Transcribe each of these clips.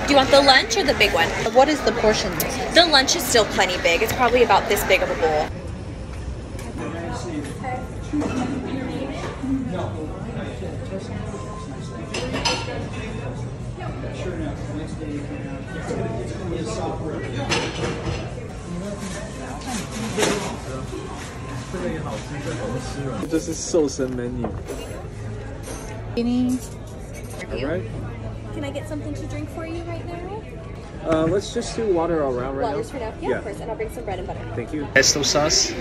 Do you want the lunch or the big one? What is the portion? The lunch is still plenty big. It's probably about this big of a bowl. This is 瘦身 menu. Alright. Can I get something to drink for you right now? Let's just do water all around right now. For now? Yeah, of course. And I'll bring some bread and butter. Thank you. Pesto sauce.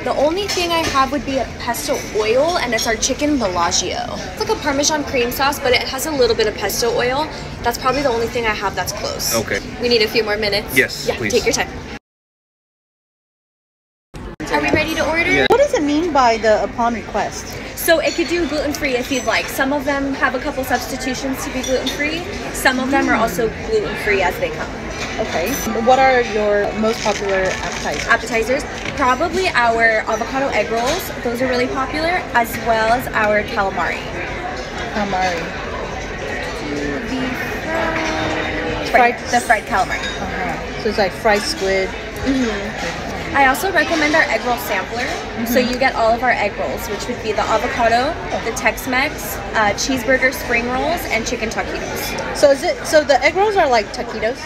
The only thing I have would be a pesto oil, and it's our chicken Bellagio. It's like a Parmesan cream sauce, but it has a little bit of pesto oil. That's probably the only thing I have that's close. Okay. We need a few more minutes. Yes, yeah, please. Take your time. Are we ready to order? Yeah. What does it mean by the upon request? So it could do gluten-free if you'd like. Some of them have a couple substitutions to be gluten-free. Some of them are also gluten-free as they come. Okay. What are your most popular appetizers? Appetizers? Probably our avocado egg rolls. Those are really popular, as well as our calamari. Calamari. The fried calamari. So it's like fried squid. I also recommend our egg roll sampler. So you get all of our egg rolls, which would be the avocado, the Tex-Mex, cheeseburger spring rolls, and chicken taquitos. So the egg rolls are like taquitos?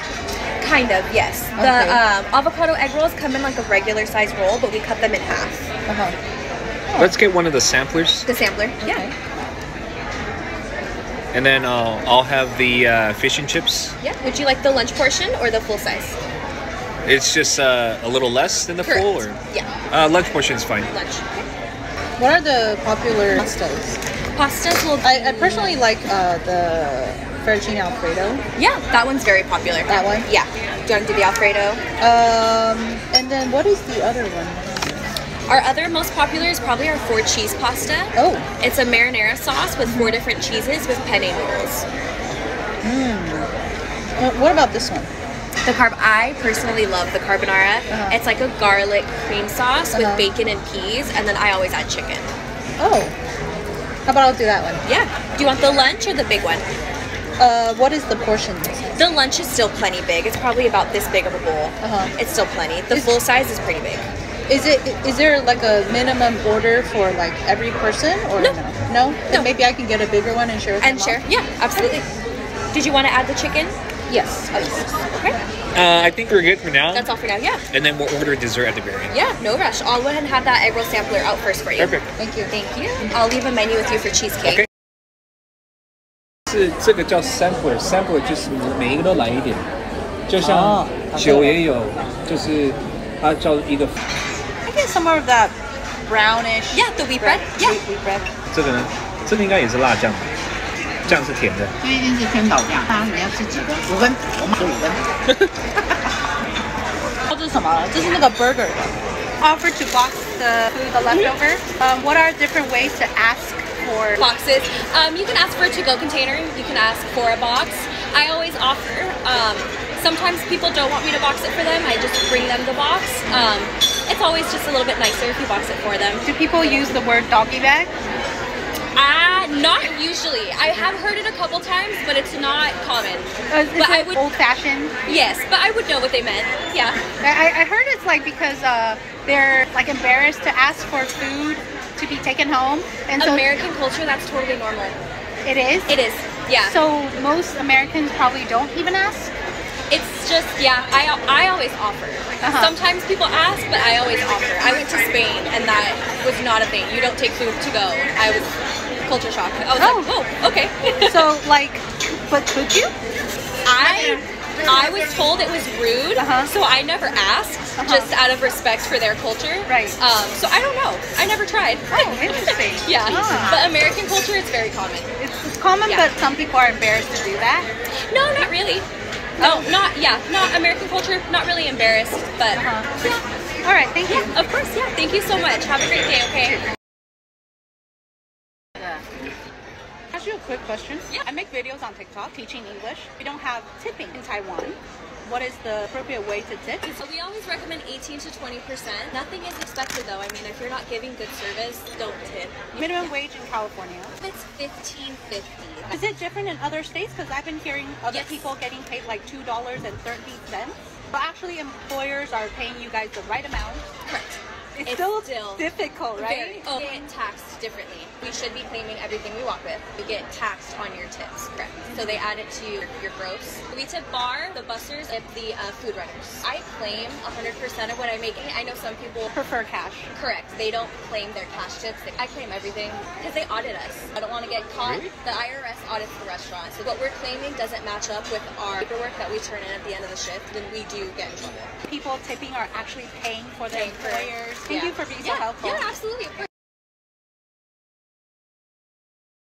Kind of, yes. Okay. The avocado egg rolls come in like a regular size roll, but we cut them in half. Let's get one of the samplers. The sampler, yeah. And then I'll have the fish and chips. Yeah. Would you like the lunch portion or the full size? It's just a little less than the Correct. full, or lunch portion is fine. Lunch. What are the popular pastas? Pastas will. I personally like the fettuccine alfredo. Yeah, that one's very popular. That one? Yeah. Do you want to do the alfredo? And then what is the other one? Our other most popular is probably our 4 cheese pasta. Oh. It's a marinara sauce with 4 different cheeses with penne noodles. What about this one? I personally love the carbonara. It's like a garlic cream sauce with bacon and peas, and then I always add chicken. Oh. How about I'll do that one? Yeah. Do you want the lunch or the big one? What is the portion? The lunch is still plenty big. It's probably about this big of a bowl. It's still plenty. The full size is pretty big. Is there like a minimum order for like every person, or no? No. Then maybe I can get a bigger one and share with them. Yeah, absolutely. Did you want to add the chicken? Yes. Okay. I think we're good for now. That's all for now, yeah. And then we'll order dessert at the very end. Yeah, no rush. I'll go ahead and have that egg roll sampler out first for you. Perfect. Thank you. Thank you. I'll leave a menu with you for cheesecake. Okay. 是这个叫 sampler 就是每一个都来一点，就像酒也有，就是它叫一个。I get some more of that brownish. Yeah, the wheat bread. Yeah. Wheat bread. 这个呢，这个应该也是辣酱，酱是甜的。这一定是天岛酱。你要吃几分？5分，我买5分。这是什么？这是那个 burger 的。Offer to box the food, the leftover. What are different ways to ask for boxes? You can ask for a to-go container. You can ask for a box. I always offer. Sometimes people don't want me to box it for them. I just bring them the box. It's always just a little bit nicer if you box it for them. Do people use the word doggy bag? Not usually. I have heard it a couple times, but it's not common. But I would old-fashioned. Yes, but I would know what they meant. Yeah. I heard it's like because they're like embarrassed to ask for food to be taken home, and so American culture, that's totally normal. It is. It is. Yeah. So most Americans probably don't even ask. It's just, yeah, I always offer. Sometimes people ask, but I always offer. I went to Spain, and that was not a thing. You don't take food to go. I was culture shock. I was like, oh, okay. So, like, but could you? I was told it was rude, so I never asked, just out of respect for their culture. Right. So I don't know. I never tried. Oh, interesting. Yeah. But American culture, it's very common. It's common, but some people are embarrassed to do that? No, not really. No, not American culture, not really embarrassed, but All right, thank you. Of course, yeah. Thank you so much. Have a great day, okay? Ask you a quick question. Yeah. I make videos on TikTok teaching English. We don't have tipping in Taiwan. what is the appropriate way to tip? So we always recommend 18 to 20%. Nothing is expected though. I mean, if you're not giving good service, don't tip. Minimum wage in California. It's $15.50. Is it different in other states? Because I've been hearing other Yes. people getting paid like $2.30. But actually employers are paying you guys the right amount. Correct. It's still difficult, right? We get taxed differently. We should be claiming everything we walk with. You get taxed on your tips, correct? So they add it to your gross. We tip bar, the bussers, and the food runners. I claim 100% of what I'm making. I know some people Prefer cash. correct. They don't claim their cash tips. I claim everything because they audit us. I don't want to get caught. Really? The IRS audits the restaurant. So what we're claiming doesn't match up with our paperwork that we turn in at the end of the shift, then we do get in trouble. People tipping are actually paying for their Paying for it. employers. Thank you for being so helpful. Yeah, absolutely. Of course.